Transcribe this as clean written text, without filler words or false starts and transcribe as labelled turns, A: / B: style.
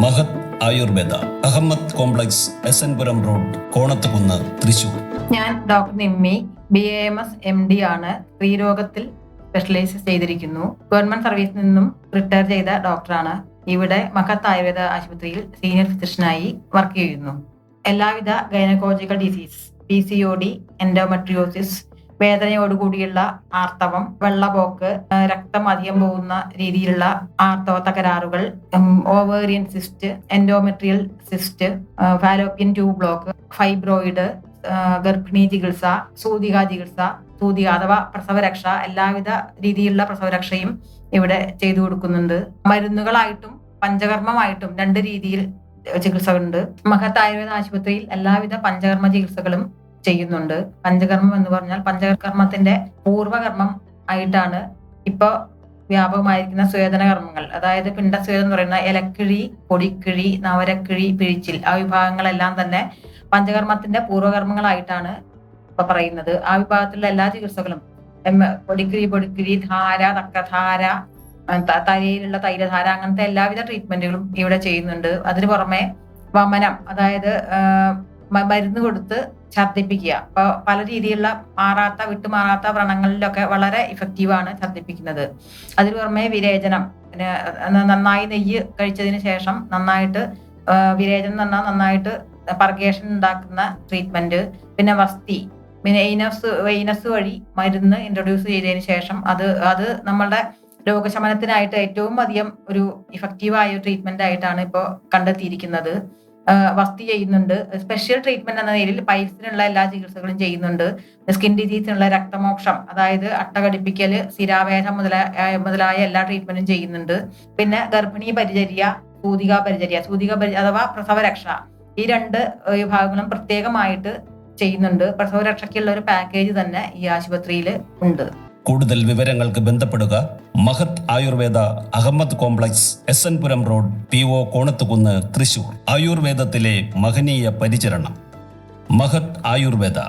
A: മഹത് ആയുർവേദ അഹമ്മദ് കോംപ്ലക്സ് എസ്.എൻ. പുരം റോഡ്, കോണത്തുകുന്ന്, തൃശൂർ.
B: ഞാൻ doctor Nimmi, BAMS MD ആണ്. സ്ത്രീരോഗത്തിൽ സ്പെഷ്യലൈസ് ചെയ്തിരിക്കുന്നു. ഗവൺമെന്റ് സർവീസിൽ നിന്നും റിട്ടയർ ചെയ്ത ഡോക്ടറാണ്. ഇവിടെ മഹത് ആയുർവേദ ആശുപത്രിയിൽ സീനിയർ ഫിസിഷ്യനായി വർക്ക് ചെയ്യുന്നു. എല്ലാവിധ ഗൈനക്കോളജിക്കൽ ഡിസീസ്, PCOD, എൻഡോമെട്രിയോസിസ്, വേദനയോടുകൂടിയുള്ള ആർത്തവം, വെള്ളപോക്ക്, രക്തം അധികം പോകുന്ന രീതിയിലുള്ള ആർത്തവ തകരാറുകൾ, ovarian cyst, endometrial cyst, fallopian tube block, fibroid, ഗർഭിണി ചികിത്സ, സൂതിക ചികിത്സ, സൂതിക അഥവാ പ്രസവരക്ഷ, എല്ലാവിധ രീതിയിലുള്ള പ്രസവരക്ഷയും ഇവിടെ ചെയ്തു കൊടുക്കുന്നുണ്ട്. മരുന്നുകളായിട്ടും പഞ്ചകർമ്മമായിട്ടും 2 രീതിയിൽ ചികിത്സകളുണ്ട്. മഹത് ആയുർവേദ ആശുപത്രിയിൽ എല്ലാവിധ പഞ്ചകർമ്മ ചികിത്സകളും ചെയ്യുന്നുണ്ട്. പഞ്ചകർമ്മം എന്ന് പറഞ്ഞാൽ പഞ്ചകർമ്മത്തിന്റെ പൂർവകർമ്മം ആയിട്ടാണ് ഇപ്പൊ വ്യാപകമായിരിക്കുന്ന സ്വേദന കർമ്മങ്ങൾ, അതായത് പിണ്ടസ്വേദം എന്ന് പറയുന്ന ഇലക്കിഴി, പൊടിക്കിഴി, നവരക്കിഴി, പിഴിച്ചിൽ, ആ വിഭാഗങ്ങളെല്ലാം തന്നെ പഞ്ചകർമ്മത്തിന്റെ പൂർവകർമ്മങ്ങളായിട്ടാണ് ഇപ്പൊ പറയുന്നത്. ആ വിഭാഗത്തിലുള്ള എല്ലാ ചികിത്സകളും പൊടിക്കിഴി, ധാര, തക്കധാര, തലയിലുള്ള തൈലധാര, അങ്ങനത്തെ എല്ലാവിധ ട്രീറ്റ്മെന്റുകളും ഇവിടെ ചെയ്യുന്നുണ്ട്. അതിനു പുറമെ വമനം, അതായത് മരുന്ന് കൊടുത്ത് ഛർദ്ദിപ്പിക്കുക. അപ്പൊ പല രീതിയിലുള്ള വിട്ടുമാറാത്ത വ്രണങ്ങളിലൊക്കെ വളരെ ഇഫക്റ്റീവാണ് ഛർദ്ദിപ്പിക്കുന്നത്. അതിനു പുറമെ വിരേചനം, നന്നായി നെയ്യ് കഴിച്ചതിന് ശേഷം നന്നായിട്ട് വിരേചനം എന്ന് പറഞ്ഞാൽ നന്നായിട്ട് പർഗേഷൻ ഉണ്ടാക്കുന്ന ട്രീറ്റ്മെന്റ്. പിന്നെ വസ്തി, പിന്നെ വെയിനസ് വഴി മരുന്ന് ഇൻട്രൊഡ്യൂസ് ചെയ്തതിന് ശേഷം അത് നമ്മളുടെ രോഗശമനത്തിനായിട്ട് ഏറ്റവും അധികം ഒരു ഇഫക്റ്റീവായ ട്രീറ്റ്മെന്റ് ആയിട്ടാണ് ഇപ്പോൾ കണ്ടെത്തിയിരിക്കുന്നത്. വസ്തി ചെയ്യുന്നുണ്ട്. സ്പെഷ്യൽ ട്രീറ്റ്മെന്റ് എന്ന നിലയിൽ പൈൽസിനുള്ള എല്ലാ ചികിത്സകളും ചെയ്യുന്നുണ്ട്. സ്കിൻ ഡിസീസിനുള്ള രക്തമോക്ഷം, അതായത് അട്ടകടിപ്പിക്കല്, സ്ഥിരാവേദം മുതലായ എല്ലാ ട്രീറ്റ്മെന്റും ചെയ്യുന്നുണ്ട്. പിന്നെ ഗർഭിണി പരിചര്യ, സൂതിക പരിചര്യ അഥവാ പ്രസവരക്ഷ, ഈ 2 വിഭാഗങ്ങളും പ്രത്യേകമായിട്ട് ചെയ്യുന്നുണ്ട്. പ്രസവരക്ഷയ്ക്കുള്ള ഒരു പാക്കേജ് തന്നെ ഈ ആശുപത്രിയിൽ ഉണ്ട്.
A: കൂടുതൽ വിവരങ്ങൾക്ക് ബന്ധപ്പെടുക മഹത് ആയുർവേദ അഹമ്മദ് കോംപ്ലക്സ് എസ്.എൻ. പുരം റോഡ്, PO, കോണത്തുകുന്ന്, തൃശൂർ. ആയുർവേദത്തിലെ മഹനീയ പരിചരണം. മഹത് ആയുർവേദ.